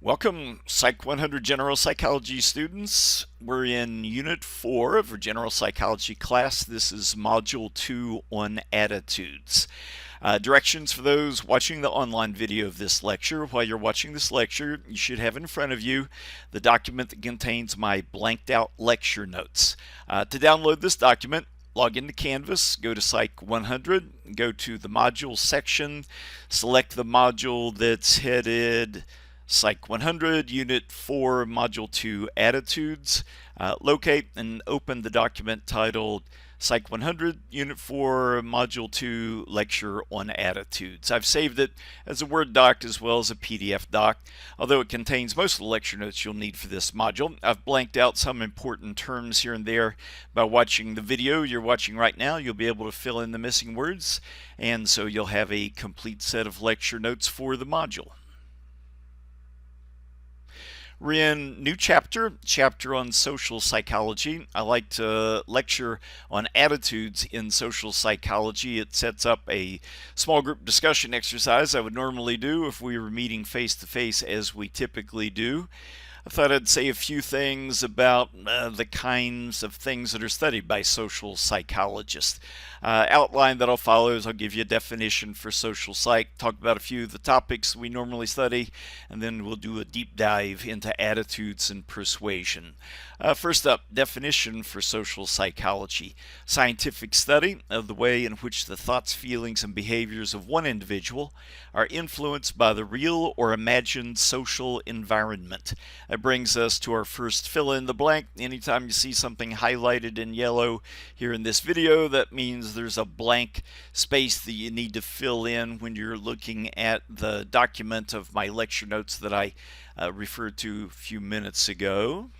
Welcome, Psych 100 General Psychology students. We're in Unit 4 of our General Psychology class. This is Module 2 on Attitudes. Directions for those watching the online video of this lecture. While you're watching this lecture, you should have in front of you the document that contains my blanked out lecture notes. To download this document, log into Canvas, go to Psych 100, go to the Module section, select the module that's headed Psych 100, Unit 4, Module 2, Attitudes. Locate and open the document titled Psych 100, Unit 4, Module 2, Lecture on Attitudes. I've saved it as a Word doc as well as a PDF doc. Although it contains most of the lecture notes you'll need for this module, I've blanked out some important terms here and there. By watching the video you're watching right now, you'll be able to fill in the missing words, and so you'll have a complete set of lecture notes for the module. We're in new chapter on social psychology. I like to lecture on attitudes in social psychology. It sets up a small group discussion exercise I would normally do if we were meeting face to face as we typically do. I thought I'd say a few things about the kinds of things that are studied by social psychologists. Outline that I'll follow is I'll give you a definition for social psych, talk about a few of the topics we normally study, and then we'll do a deep dive into attitudes and persuasion. First up, definition for social psychology. Scientific study of the way in which the thoughts, feelings, and behaviors of one individual are influenced by the real or imagined social environment. That brings us to our first fill in the blank. Anytime you see something highlighted in yellow here in this video, that means there's a blank space that you need to fill in when you're looking at the document of my lecture notes that I referred to a few minutes ago.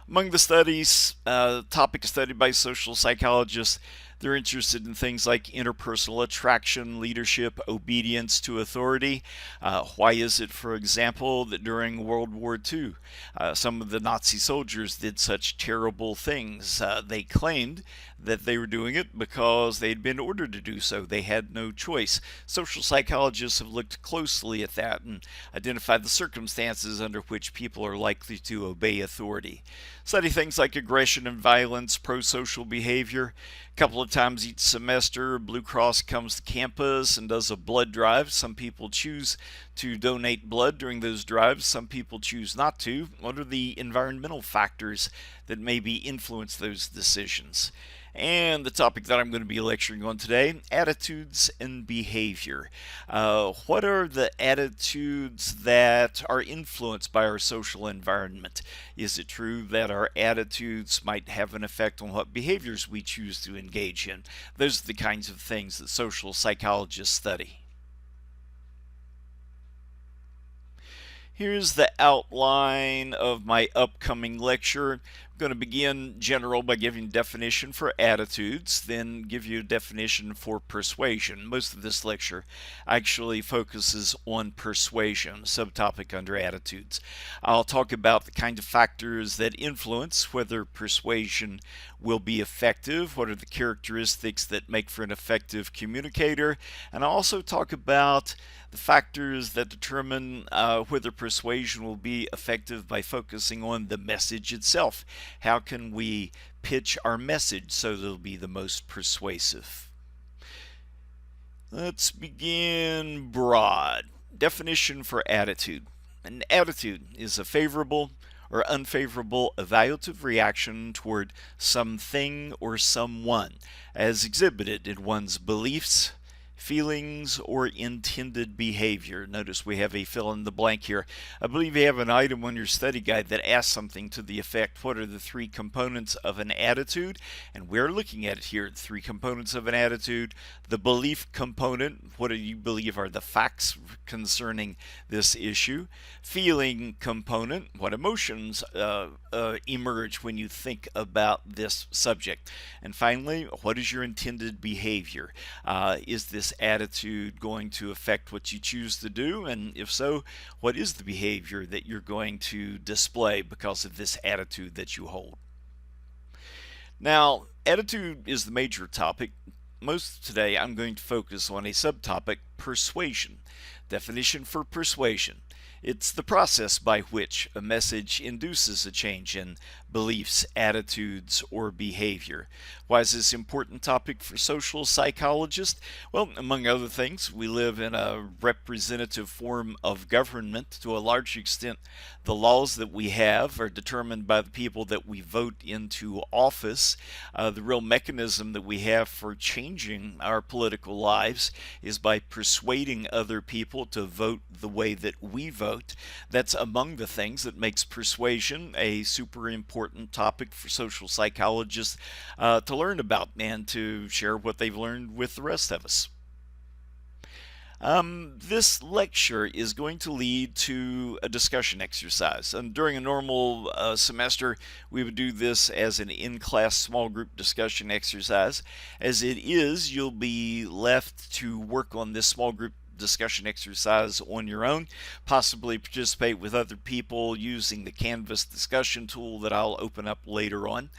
Among the studies, topics studied by social psychologists, they're interested in things like interpersonal attraction, leadership, obedience to authority. Why is it, for example, that during World War II, some of the Nazi soldiers did such terrible things? They claimed that they were doing it because they'd been ordered to do so. They had no choice. Social psychologists have looked closely at that and identified the circumstances under which people are likely to obey authority. Study things like aggression and violence, pro-social behavior. A couple of times each semester, Blue Cross comes to campus and does a blood drive. Some people choose to donate blood during those drives. Some people choose not to. What are the environmental factors that maybe influence those decisions? And the topic that I'm going to be lecturing on today, attitudes and behavior. What are the attitudes that are influenced by our social environment? Is it true that our attitudes might have an effect on what behaviors we choose to engage in? Those are the kinds of things that social psychologists study. Here's the outline of my upcoming lecture. I'm going to begin general by giving a definition for attitudes, then give you a definition for persuasion. Most of this lecture actually focuses on persuasion, a subtopic under attitudes. I'll talk about the kind of factors that influence whether persuasion will be effective, what are the characteristics that make for an effective communicator, and I'll also talk about the factors that determine whether persuasion will be effective by focusing on the message itself. How can we pitch our message so that it'll be the most persuasive? Let's begin broad. Definition for attitude. An attitude is a favorable or unfavorable evaluative reaction toward something or someone as exhibited in one's beliefs, feelings, or intended behavior. Notice we have a fill in the blank here. I believe you have an item on your study guide that asks something to the effect, what are the three components of an attitude? And we're looking at it here, the three components of an attitude. The belief component, what do you believe are the facts concerning this issue? Feeling component, what emotions emerge when you think about this subject? And finally, what is your intended behavior? Is this attitude going to affect what you choose to do? And if so, what is the behavior that you're going to display because of this attitude that you hold? Now, attitude is the major topic. Most today I'm going to focus on a subtopic, persuasion. Definition for persuasion. It's the process by which a message induces a change in beliefs, attitudes, or behavior. Why is this an important topic for social psychologists? Well, among other things, we live in a representative form of government. To a large extent, the laws that we have are determined by the people that we vote into office. The real mechanism that we have for changing our political lives is by persuading other people to vote the way that we vote. That's among the things that makes persuasion a super important topic for social psychologists to learn about and to share what they've learned with the rest of us. This lecture is going to lead to a discussion exercise. And during a normal semester, we would do this as an in-class small group discussion exercise. As it is, you'll be left to work on this small group discussion exercise on your own, possibly participate with other people using the Canvas discussion tool that I'll open up later on.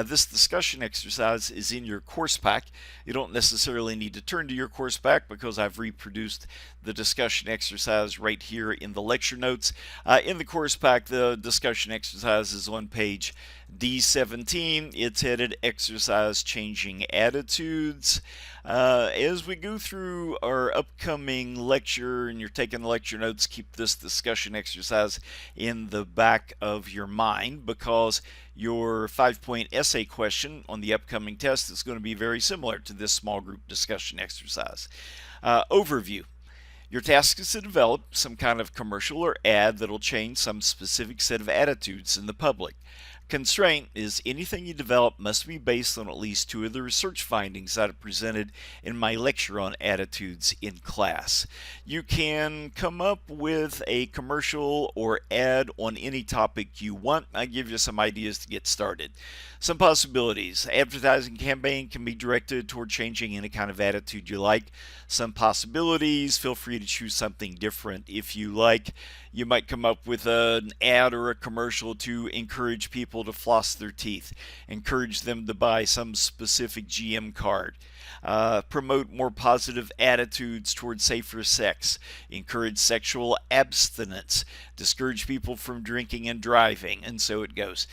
This discussion exercise is in your course pack. You don't necessarily need to turn to your course pack because I've reproduced the discussion exercise right here in the lecture notes. In the course pack, the discussion exercise is on page D17. It's headed Exercise Changing Attitudes. As we go through our upcoming lecture and you're taking lecture notes, keep this discussion exercise in the back of your mind because your 5-point essay question on the upcoming test is going to be very similar to this small group discussion exercise. Overview. Your task is to develop some kind of commercial or ad that'll change some specific set of attitudes in the public. Constraint is anything you develop must be based on at least 2 of the research findings that are presented in my lecture on attitudes in class. You can come up with a commercial or ad on any topic you want. I give you some ideas to get started. Some possibilities. Advertising campaign can be directed toward changing any kind of attitude you like. Some possibilities. Feel free to choose something different if you like. You might come up with an ad or a commercial to encourage people to floss their teeth, encourage them to buy some specific GM card, promote more positive attitudes towards safer sex, encourage sexual abstinence, discourage people from drinking and driving, and so it goes.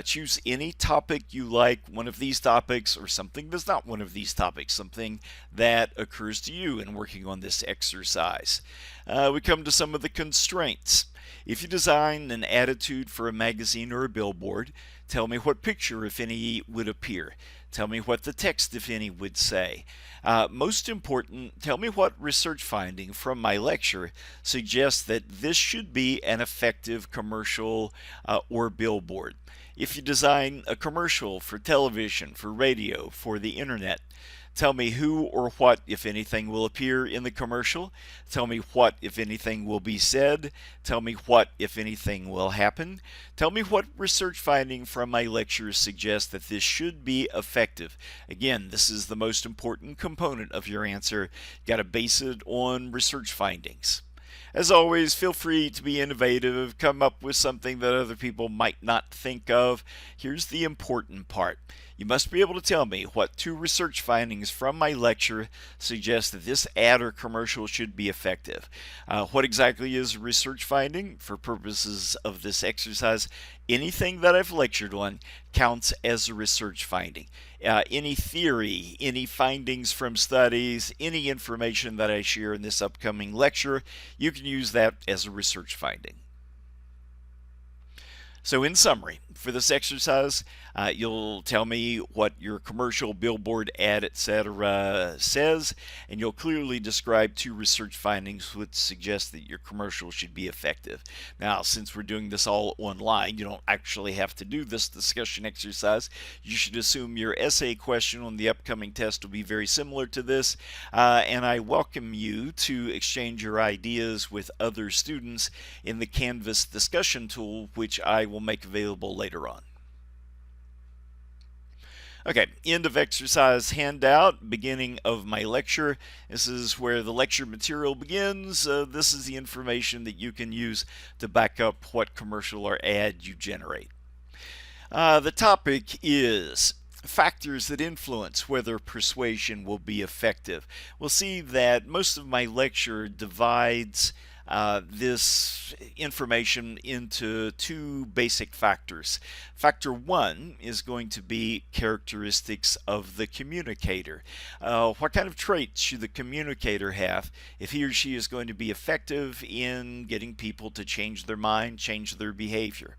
Choose any topic you like, one of these topics, or something that's not one of these topics, something that occurs to you in working on this exercise. We come to some of the constraints. If you design an attitude for a magazine or a billboard, tell me what picture, if any, would appear. Tell me what the text, if any, would say. Most important, tell me what research finding from my lecture suggests that this should be an effective commercial or billboard. If you design a commercial for television, for radio, for the internet, tell me who or what, if anything, will appear in the commercial. Tell me what, if anything, will be said. Tell me what, if anything, will happen. Tell me what research finding from my lectures suggests that this should be effective. Again, this is the most important component of your answer. You got to base it on research findings. As always, feel free to be innovative, come up with something that other people might not think of. Here's the important part. You must be able to tell me what 2 research findings from my lecture suggest that this ad or commercial should be effective. What exactly is a research finding? For purposes of this exercise, anything that I've lectured on counts as a research finding. Any theory, any findings from studies, any information that I share in this upcoming lecture, you can use that as a research finding. So in summary, for this exercise, you'll tell me what your commercial, billboard, ad, etc. says, and you'll clearly describe 2 research findings which suggest that your commercial should be effective. Now, since we're doing this all online, you don't actually have to do this discussion exercise. You should assume your essay question on the upcoming test will be very similar to this, and I welcome you to exchange your ideas with other students in the Canvas discussion tool, which I will make available later on. Okay, end of exercise handout, beginning of my lecture. This is where the lecture material begins. This is the information that you can use to back up what commercial or ad you generate. The topic is factors that influence whether persuasion will be effective. We'll see that most of my lecture divides this information into two basic factors. Factor one is going to be characteristics of the communicator. What kind of traits should the communicator have if he or she is going to be effective in getting people to change their mind, change their behavior?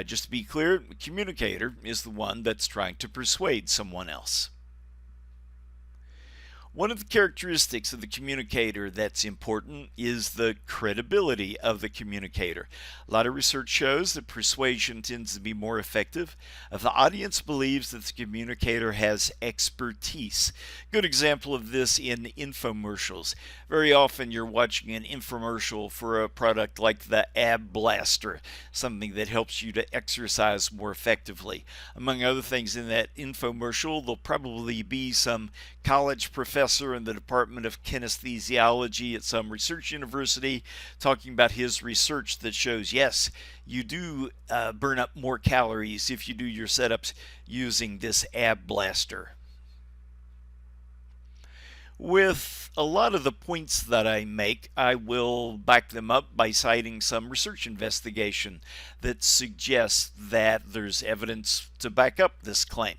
Just to be clear, the communicator is the one that's trying to persuade someone else. One of the characteristics of the communicator that's important is the credibility of the communicator. A lot of research shows that persuasion tends to be more effective if the audience believes that the communicator has expertise. Good example of this in infomercials. Very often you're watching an infomercial for a product like the Ab Blaster, something that helps you to exercise more effectively. Among other things in that infomercial, there'll probably be some college professor in the Department of Kinesthesiology at some research university talking about his research that shows, yes, you do burn up more calories if you do your setups using this Ab Blaster. With a lot of the points that I make, I will back them up by citing some research investigation that suggests that there's evidence to back up this claim.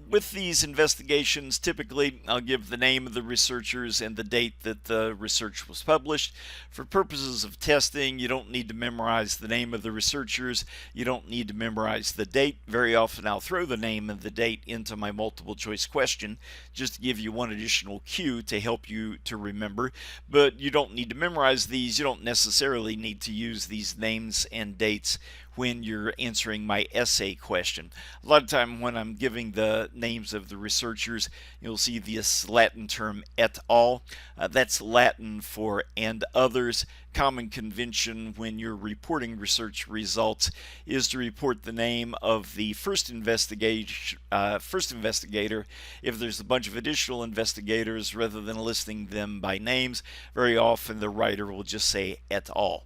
With these investigations, typically I'll give the name of the researchers and the date that the research was published. For purposes of testing, you don't need to memorize the name of the researchers. You don't need to memorize the date. Very often I'll throw the name and the date into my multiple choice question just to give you one additional cue to help you to remember. But you don't need to memorize these. You don't necessarily need to use these names and dates when you're answering my essay question. A lot of time when I'm giving the names of the researchers, you'll see this Latin term et al. That's Latin for and others. Common convention when you're reporting research results is to report the name of the first investigator. If there's a bunch of additional investigators, rather than listing them by names, very often the writer will just say et al.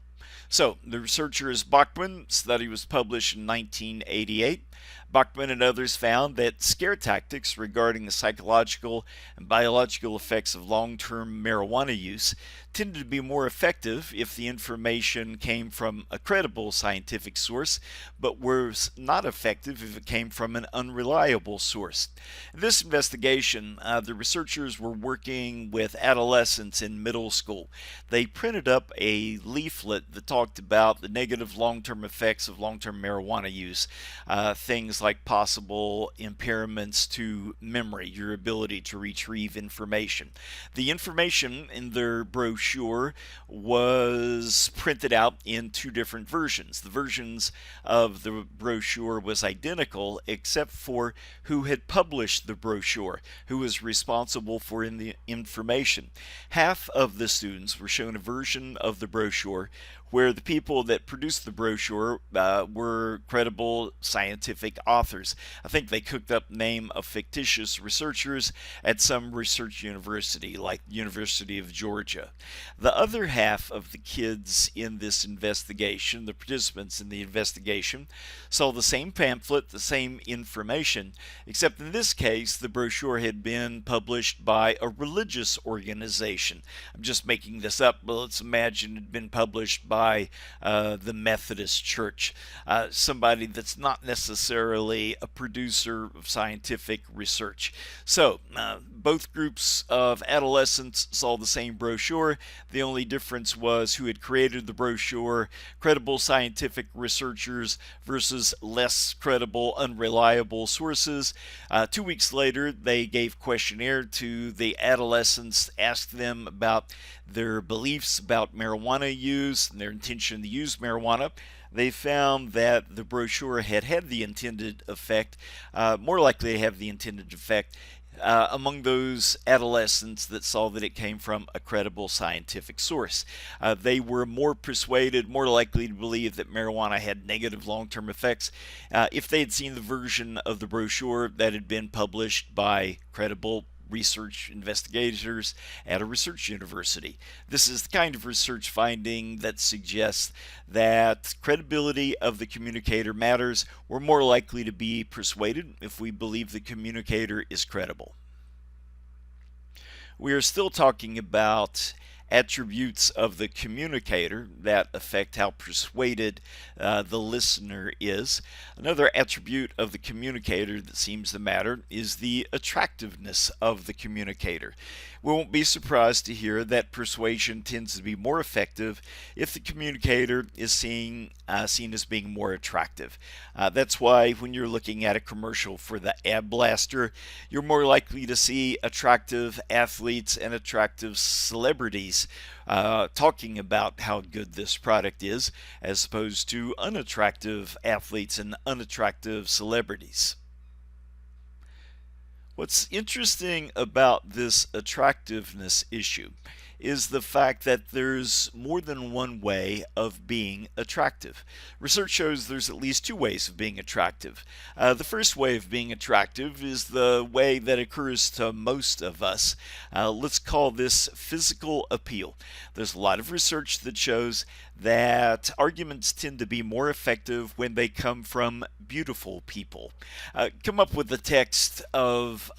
So, the researcher is Bachman. Study was published in 1988. Bachman and others found that scare tactics regarding the psychological and biological effects of long-term marijuana use tended to be more effective if the information came from a credible scientific source, but was not effective if it came from an unreliable source. In this investigation, the researchers were working with adolescents in middle school. They printed up a leaflet that talked about the negative long-term effects of long-term marijuana use, things like possible impairments to memory, your ability to retrieve information. The information in their brochure was printed out in two different versions. The versions of the brochure was identical except for who had published the brochure, who was responsible for the information. Half of the students were shown a version of the brochure where the people that produced the brochure were credible scientific authors. I think they cooked up the name of fictitious researchers at some research university, like University of Georgia. The other half of the kids in this investigation, the participants in the investigation, saw the same pamphlet, the same information, except in this case the brochure had been published by a religious organization. I'm just making this up, but let's imagine it had been published by the Methodist Church, somebody that's not necessarily a producer of scientific research. So both groups of adolescents saw the same brochure. The only difference was who had created the brochure, credible scientific researchers versus less credible, unreliable sources. 2 weeks later, they gave questionnaire to the adolescents, asked them about their beliefs about marijuana use and their intention to use marijuana. They found that the brochure had the intended effect, more likely to have the intended effect among those adolescents that saw that it came from a credible scientific source. They were more persuaded, more likely to believe that marijuana had negative long-term effects if they had seen the version of the brochure that had been published by credible research investigators at a research university. This is the kind of research finding that suggests that credibility of the communicator matters. We're more likely to be persuaded if we believe the communicator is credible. We are still talking about attributes of the communicator that affect how persuaded the listener is. Another attribute of the communicator that seems to matter is the attractiveness of the communicator. We won't be surprised to hear that persuasion tends to be more effective if the communicator is seen as being more attractive. That's why when you're looking at a commercial for the Ab Blaster, you're more likely to see attractive athletes and attractive celebrities talking about how good this product is, as opposed to unattractive athletes and unattractive celebrities. What's interesting about this attractiveness issue is the fact that there's more than one way of being attractive. Research shows there's at least two ways of being attractive. The first way of being attractive is the way that occurs to most of us. Let's call this physical appeal. There's a lot of research that shows that arguments tend to be more effective when they come from beautiful people. Come up with the text of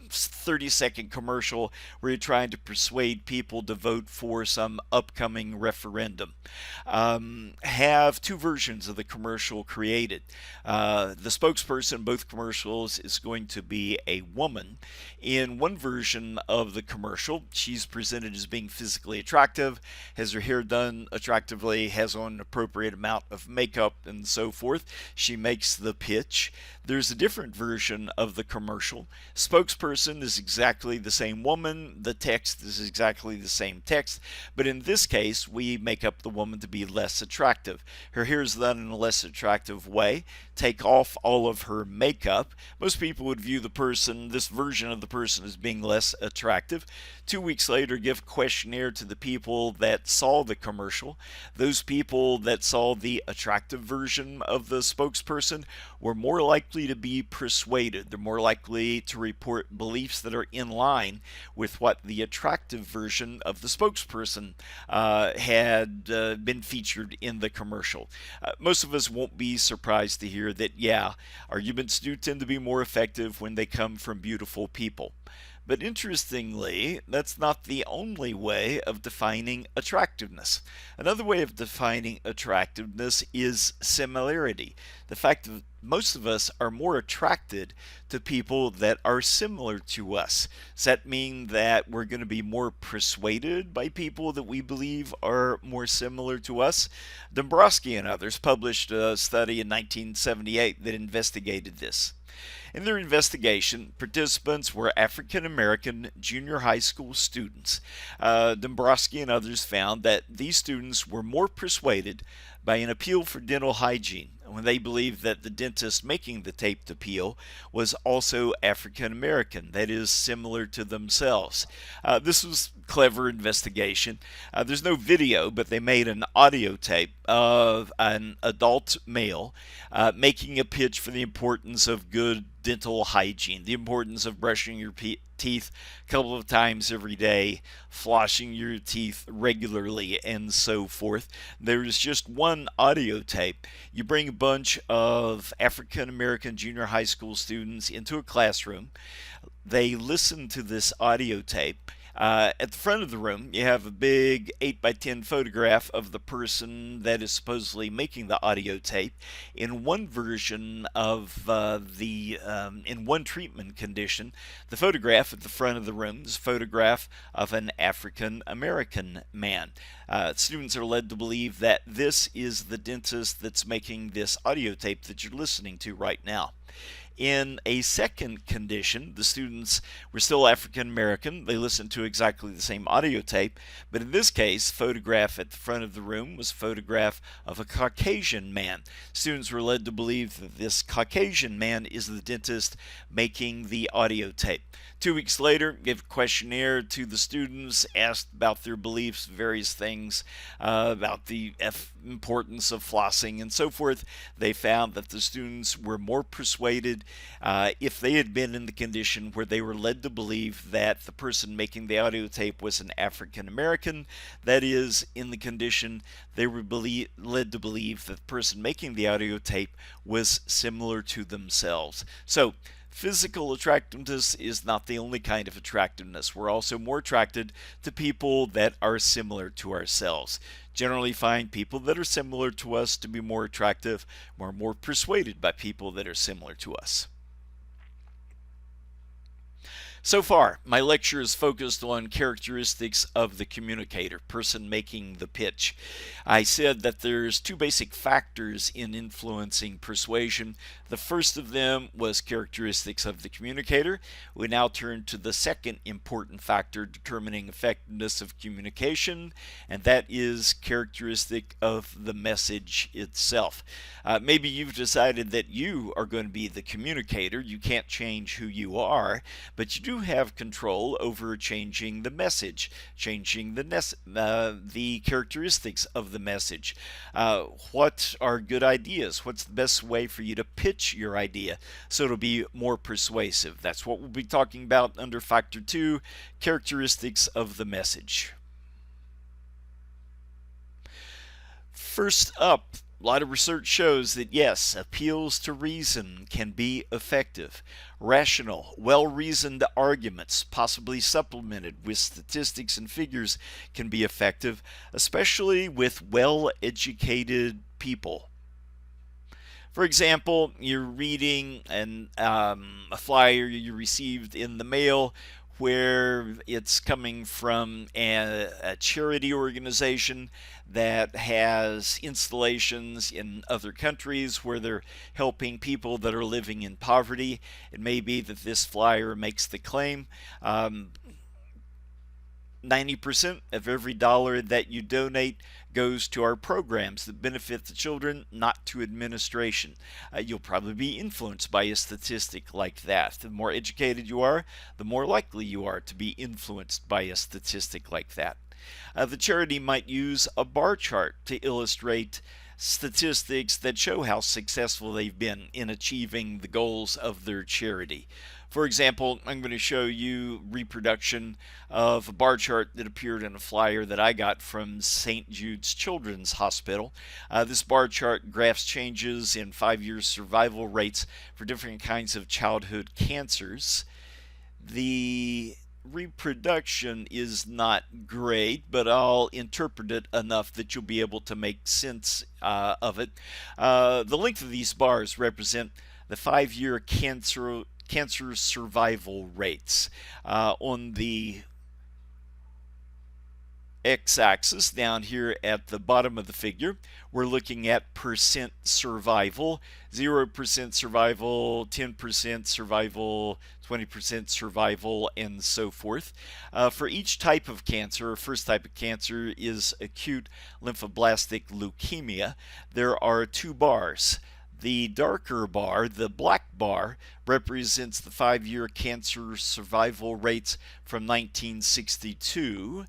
30-second commercial where you're trying to persuade people to vote for some upcoming referendum. Have two versions of the commercial created. The spokesperson in both commercials is going to be a woman. In one version of the commercial, she's presented as being physically attractive, has her hair done attractively, has on an appropriate amount of makeup, and so forth. She makes the pitch. There's a different version of the commercial. Spokesperson is exactly the same woman. The text is exactly the same text. But in this case, we make up the woman to be less attractive. Her hair is done in a less attractive way. Take off all of her makeup. Most people would view this version of the person as being less attractive. 2 weeks later, give a questionnaire to the people that saw the commercial. Those people that saw the attractive version of the spokesperson were more likely to be persuaded. They're more likely to report beliefs that are in line with what the attractive version of the spokesperson had been featured in the commercial. Most of us won't be surprised to hear that, yeah, arguments do tend to be more effective when they come from beautiful people. But interestingly, that's not the only way of defining attractiveness. Another way of defining attractiveness is similarity. The fact that most of us are more attracted to people that are similar to us. Does that mean that we're going to be more persuaded by people that we believe are more similar to us? Dombrowski and others published a study in 1978 that investigated this. In their investigation, participants were African American junior high school students. Dombrowski and others found that these students were more persuaded by an appeal for dental hygiene when they believed that the dentist making the taped appeal was also African American, that is, similar to themselves. This was clever investigation. There's no video, but they made an audio tape of an adult male making a pitch for the importance of good dental hygiene, the importance of brushing your teeth a couple of times every day, flossing your teeth regularly, and so forth. There's just one audio tape. You bring a bunch of African American junior high school students into a classroom. They listen to this audio tape. At the front of the room, you have a big 8x10 photograph of the person that is supposedly making the audio tape. In one version of in one treatment condition, the photograph at the front of the room is a photograph of an African American man. Students are led to believe that this is the dentist that's making this audio tape that you're listening to right now. In a second condition, the students were still African American. They listened to exactly the same audio tape, but in this case, photograph at the front of the room was a photograph of a Caucasian man. Students were led to believe that this Caucasian man is the dentist making the audio tape. 2 weeks later, gave a questionnaire to the students, asked about their beliefs, various things about the importance of flossing and so forth. They found that the students were more persuaded if they had been in the condition where they were led to believe that the person making the audio tape was an African American. That is, in the condition they were led to believe that the person making the audio tape was similar to themselves. So, Physical attractiveness is not the only kind of attractiveness. We're also more attracted to people that are similar to ourselves. Generally find people that are similar to us to be more attractive. We're more persuaded by people that are similar to us. So far, my lecture is focused on characteristics of the communicator, person making the pitch. I said that there's two basic factors in influencing persuasion. The first of them was characteristics of the communicator. We now turn to the second important factor determining effectiveness of communication, and that is characteristic of the message itself. Maybe you've decided that you are going to be the communicator. You can't change who you are, but you do have control over changing the message, changing the characteristics of the message. What are good ideas? What's the best way for you to pitch your idea so it'll be more persuasive? That's what we'll be talking about under Factor 2, characteristics of the message. First up, a lot of research shows that yes, appeals to reason can be effective. Rational, well-reasoned arguments, possibly supplemented with statistics and figures, can be effective, especially with well-educated people. For example, you're reading a flyer you received in the mail where it's coming from a charity organization that has installations in other countries where they're helping people that are living in poverty. It may be that this flyer makes the claim 90% of every dollar that you donate goes to our programs that benefit the children, not to administration. You'll probably be influenced by a statistic like that. The more educated you are, the more likely you are to be influenced by a statistic like that. The charity might use a bar chart to illustrate statistics that show how successful they've been in achieving the goals of their charity. For example, I'm going to show you reproduction of a bar chart that appeared in a flyer that I got from St. Jude's Children's Hospital. This bar chart graphs changes in 5-year survival rates for different kinds of childhood cancers. The reproduction is not great, but I'll interpret it enough that you'll be able to make sense of it. The length of these bars represent the 5-year cancer survival rates. On the x-axis down here at the bottom of the figure, we're looking at percent survival, 0% survival, 10% survival, 20% survival, and so forth. For each type of cancer, first type of cancer is acute lymphoblastic leukemia. There are two bars. The darker bar, the black bar, represents the 5-year cancer survival rates from 1962.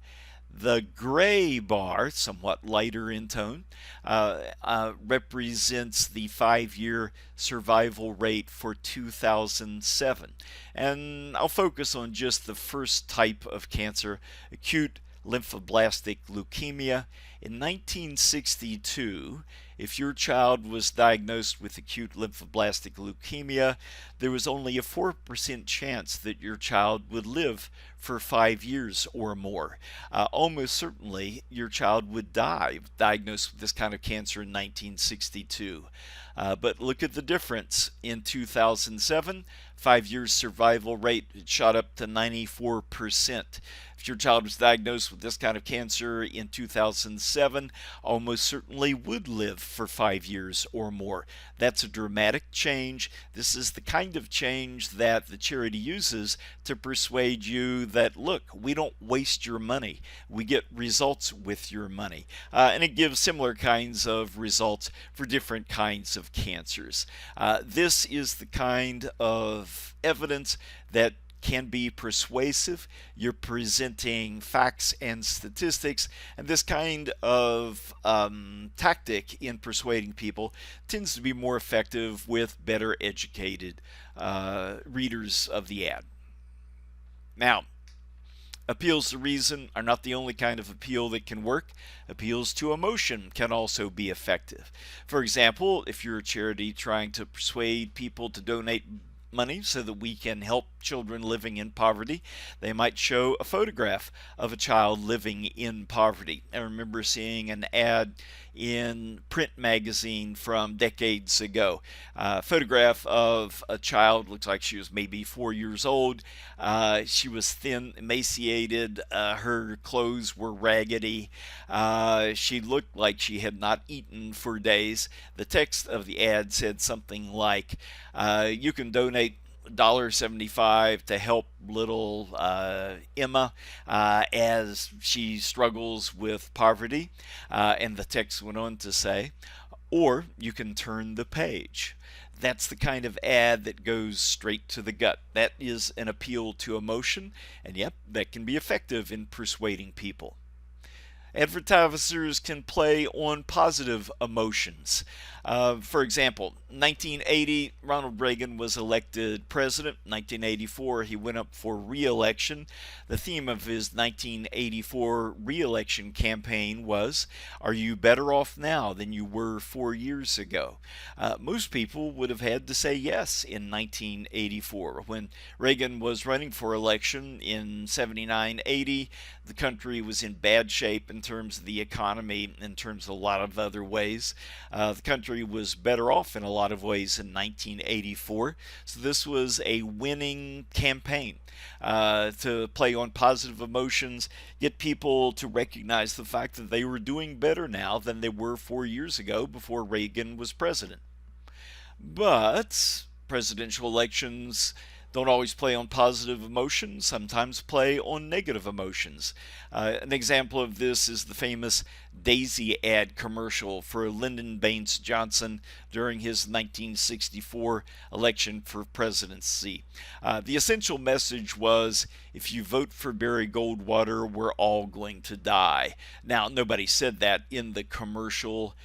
The gray bar, somewhat lighter in tone, represents the 5-year survival rate for 2007. And I'll focus on just the first type of cancer, acute lymphoblastic leukemia. In 1962, if your child was diagnosed with acute lymphoblastic leukemia, there was only a 4% chance that your child would live for 5 years or more. Almost certainly, your child would die diagnosed with this kind of cancer in 1962. But look at the difference. In 2007, 5-year survival rate shot up to 94%. If your child was diagnosed with this kind of cancer in 2007, almost certainly would live for 5 years or more. That's a dramatic change. This is the kind of change that the charity uses to persuade you that, look, we don't waste your money. We get results with your money. And it gives similar kinds of results for different kinds of cancers. This is the kind of evidence that can be persuasive. You're presenting facts and statistics, and this kind of tactic in persuading people tends to be more effective with better educated readers of the ad. Now, appeals to reason are not the only kind of appeal that can work. Appeals to emotion can also be effective. For example, if you're a charity trying to persuade people to donate money so that we can help children living in poverty. They might show a photograph of a child living in poverty. I remember seeing an ad in print magazine from decades ago. A photograph of a child, looks like she was maybe 4 years old. She was thin, emaciated. Her clothes were raggedy. She looked like she had not eaten for days. The text of the ad said something like, you can donate $1.75 to help little Emma as she struggles with poverty. And the text went on to say, or you can turn the page. That's the kind of ad that goes straight to the gut. That is an appeal to emotion, and yep, that can be effective in persuading people. Advertisers can play on positive emotions. For example, 1980, Ronald Reagan was elected president. 1984, he went up for re-election. The theme of his 1984 re-election campaign was, "Are you better off now than you were 4 years ago?" Most people would have had to say yes in 1984. When Reagan was running for election in 79, 80, the country was in bad shape in terms of the economy, in terms of a lot of other ways. The country was better off in a lot of ways in 1984. So this was a winning campaign to play on positive emotions, get people to recognize the fact that they were doing better now than they were 4 years ago before Reagan was president. But presidential elections don't always play on positive emotions, sometimes play on negative emotions. An example of this is the famous Daisy ad commercial for Lyndon Baines Johnson during his 1964 election for presidency. The essential message was, if you vote for Barry Goldwater, we're all going to die. Now, nobody said that in the commercial.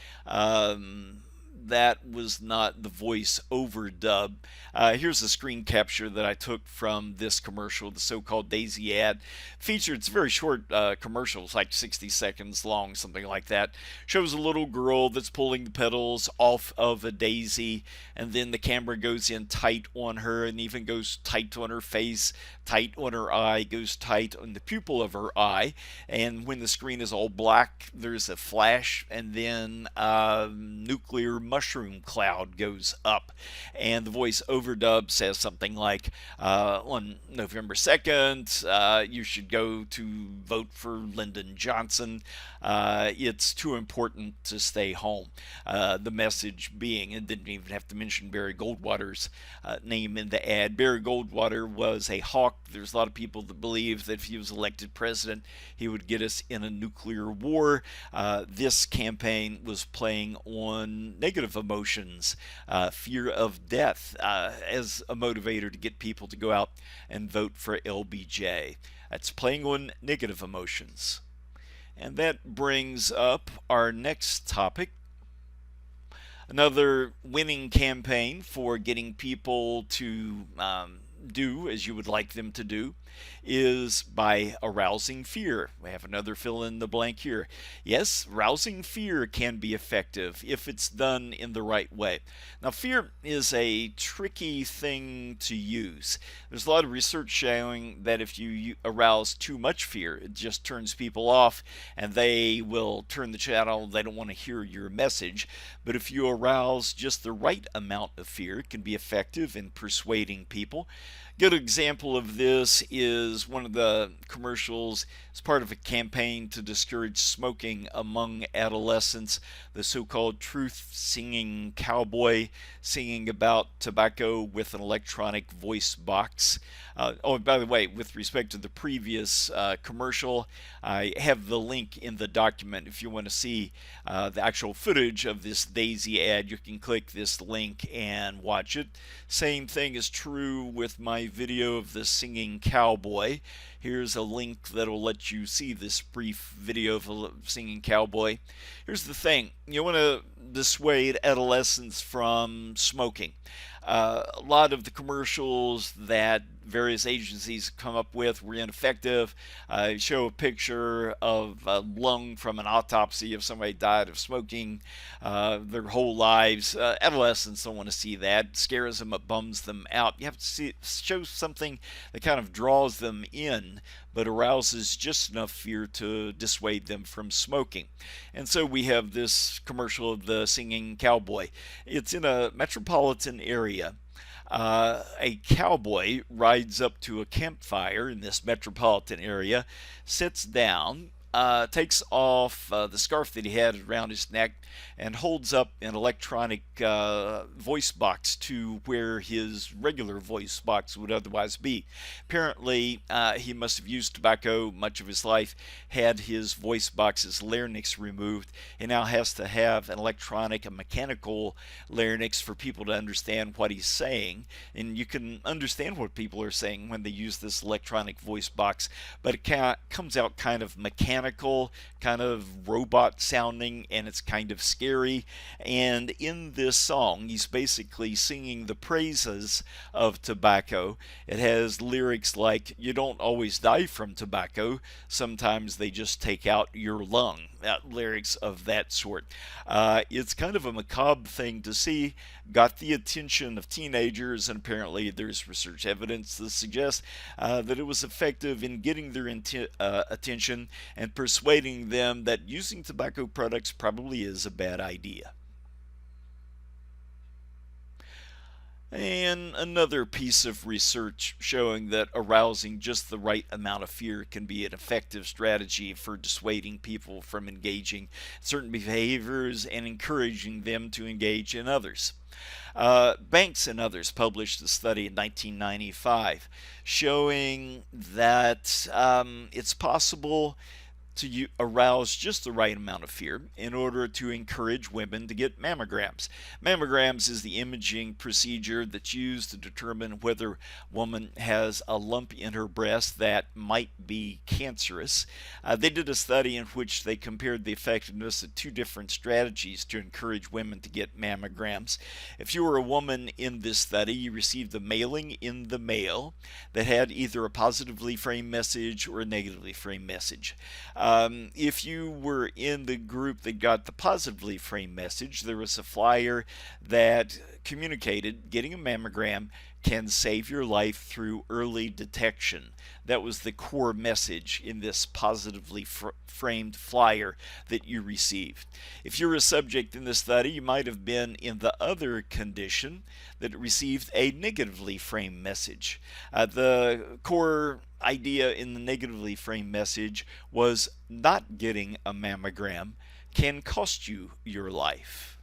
That was not the voice overdub. Here's a screen capture that I took from this commercial, the so-called Daisy ad. Featured, it's a very short commercial, it's like 60 seconds long, something like that. Shows a little girl that's pulling the petals off of a daisy, and then the camera goes in tight on her and even goes tight on her face, tight on her eye, goes tight on the pupil of her eye. And when the screen is all black, there's a flash, and then nuclear mushroom cloud goes up, and the voice overdub says something like, on November 2nd, you should go to vote for Lyndon Johnson. It's too important to stay home. The message being, and didn't even have to mention Barry Goldwater's name in the ad. Barry Goldwater was a hawk. There's a lot of people that believe that if he was elected president, he would get us in a nuclear war. This campaign was playing on negative emotions, fear of death, as a motivator to get people to go out and vote for LBJ. That's playing on negative emotions. And that brings up our next topic. Another winning campaign for getting people to do as you would like them to do is by arousing fear. We have another fill in the blank here. Yes, arousing fear can be effective if it's done in the right way. Now, fear is a tricky thing to use. There's a lot of research showing that if you arouse too much fear, it just turns people off and they will turn the channel. They don't want to hear your message. But if you arouse just the right amount of fear, it can be effective in persuading people. Good example of this is one of the commercials. It's part of a campaign to discourage smoking among adolescents. The so-called truth singing cowboy singing about tobacco with an electronic voice box. Oh, by the way, with respect to the previous commercial, I have the link in the document. If you want to see the actual footage of this Daisy ad, you can click this link and watch it. Same thing is true with my video of the singing cowboy. Here's a link that will let you see this brief video of a singing cowboy. Here's the thing. You want to dissuade adolescents from smoking. A lot of the commercials that various agencies come up with were ineffective. Show a picture of a lung from an autopsy of somebody died of smoking their whole lives. Adolescents don't want to see that. It scares them, it bums them out. You have to show something that kind of draws them in, but arouses just enough fear to dissuade them from smoking. And so we have this commercial of the singing cowboy. It's in a metropolitan area. A cowboy rides up to a campfire in this metropolitan area, sits down, takes off the scarf that he had around his neck, and holds up an electronic voice box to where his regular voice box would otherwise be. Apparently, he must have used tobacco much of his life, had his voice box's larynx removed, and now has to have an electronic, a mechanical larynx for people to understand what he's saying. And you can understand what people are saying when they use this electronic voice box, but it comes out kind of mechanical, kind of robot sounding, and it's kind of scary. And in this song, he's basically singing the praises of tobacco. It has lyrics like, "You don't always die from tobacco, sometimes they just take out your lung." Lyrics of that sort. It's kind of a macabre thing to see, got the attention of teenagers, and apparently there's research evidence that suggests that it was effective in getting their attention and persuading them that using tobacco products probably is a bad idea. And another piece of research showing that arousing just the right amount of fear can be an effective strategy for dissuading people from engaging in certain behaviors and encouraging them to engage in others. Banks and others published a study in 1995 showing that it's possible to arouse just the right amount of fear in order to encourage women to get mammograms. Mammograms is the imaging procedure that's used to determine whether a woman has a lump in her breast that might be cancerous. They did a study in which they compared the effectiveness of two different strategies to encourage women to get mammograms. If you were a woman in this study, you received a mailing in the mail that had either a positively framed message or a negatively framed message. If you were in the group that got the positively framed message, there was a flyer that communicated getting a mammogram can save your life through early detection. That was the core message in this positively framed flyer that you received. If you're a subject in this study, you might have been in the other condition that received a negatively framed message. The core idea in the negatively framed message was not getting a mammogram can cost you your life.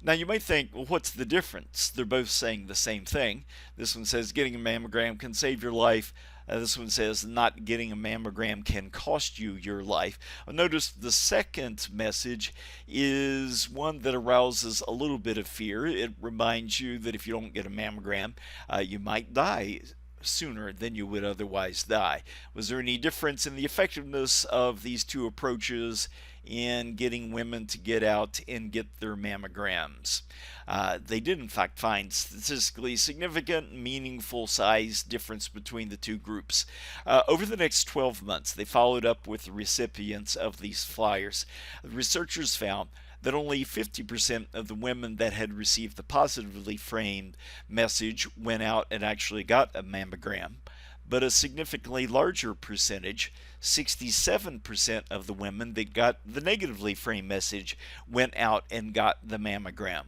Now you might think, well, what's the difference? They're both saying the same thing. This one says getting a mammogram can save your life. This one says not getting a mammogram can cost you your life. Notice the second message is one that arouses a little bit of fear. It reminds you that if you don't get a mammogram, you might die sooner than you would otherwise die. Was there any difference in the effectiveness of these two approaches in getting women to get out and get their mammograms? They did in fact find statistically significant, meaningful size difference between the two groups. Over the next 12 months, they followed up with the recipients of these flyers. The researchers found that only 50% of the women that had received the positively framed message went out and actually got a mammogram, but a significantly larger percentage, 67% of the women that got the negatively framed message, went out and got the mammogram.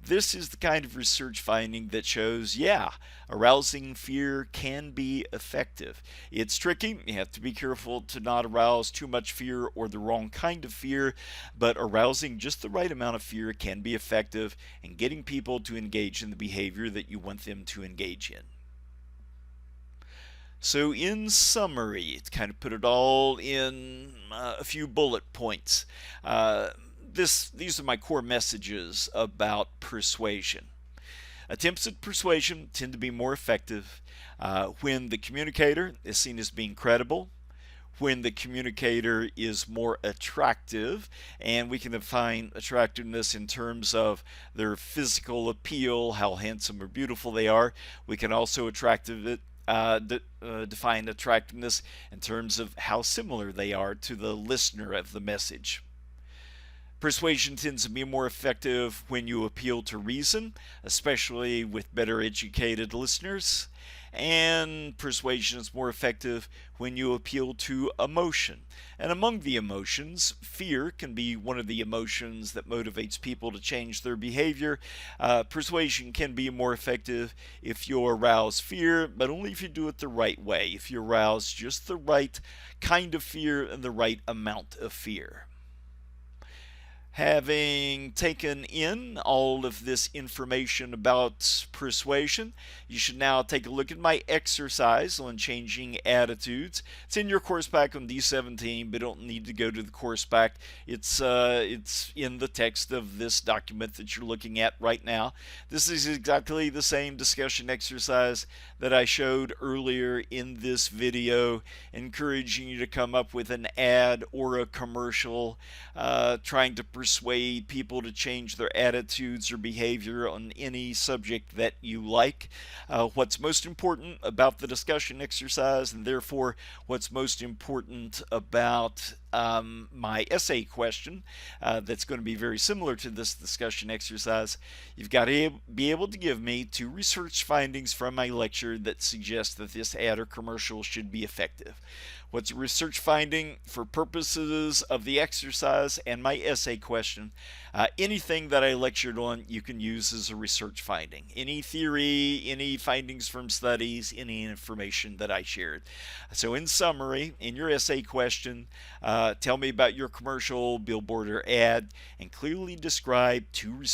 This is the kind of research finding that shows, yeah, arousing fear can be effective. It's tricky. You have to be careful to not arouse too much fear or the wrong kind of fear, but arousing just the right amount of fear can be effective in getting people to engage in the behavior that you want them to engage in. So in summary, to kind of put it all in a few bullet points, these are my core messages about persuasion. Attempts at persuasion tend to be more effective when the communicator is seen as being credible, when the communicator is more attractive, and we can define attractiveness in terms of their physical appeal, how handsome or beautiful they are. We can also define attractiveness in terms of how similar they are to the listener of the message. Persuasion tends to be more effective when you appeal to reason, especially with better educated listeners. And persuasion is more effective when you appeal to emotion. And among the emotions, fear can be one of the emotions that motivates people to change their behavior. Persuasion can be more effective if you arouse fear, but only if you do it the right way, if you arouse just the right kind of fear and the right amount of fear. Having taken in all of this information about persuasion, you should now take a look at my exercise on changing attitudes. It's in your course pack on D17, but you don't need to go to the course pack. It's in the text of this document that you're looking at right now. This is exactly the same discussion exercise that I showed earlier in this video, encouraging you to come up with an ad or a commercial trying to persuade people to change their attitudes or behavior on any subject that you like. What's most important about the discussion exercise, and therefore what's most important about my essay question that's going to be very similar to this discussion exercise, you've got to be able to give me 2 research findings from my lecture that suggest that this ad or commercial should be effective. What's a research finding for purposes of the exercise and my essay question? Anything that I lectured on you can use as a research finding. Any theory, any findings from studies, any information that I shared. So in summary, in your essay question, tell me about your commercial, billboard, or ad, and clearly describe 2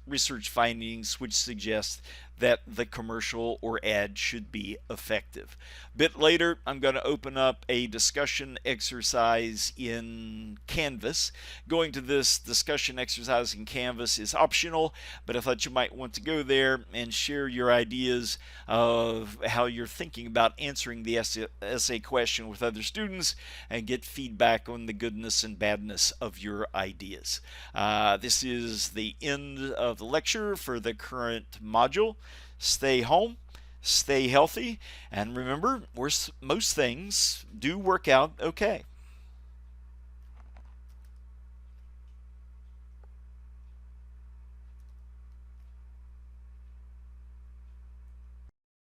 research findings which suggest that the commercial or ad should be effective. A bit later, I'm going to open up a discussion exercise in Canvas. Going to this discussion exercise in Canvas is optional, but I thought you might want to go there and share your ideas of how you're thinking about answering the essay question with other students and get feedback on the goodness and badness of your ideas. This is the end of the lecture for the current module. Stay home, stay healthy, and remember, most things do work out okay.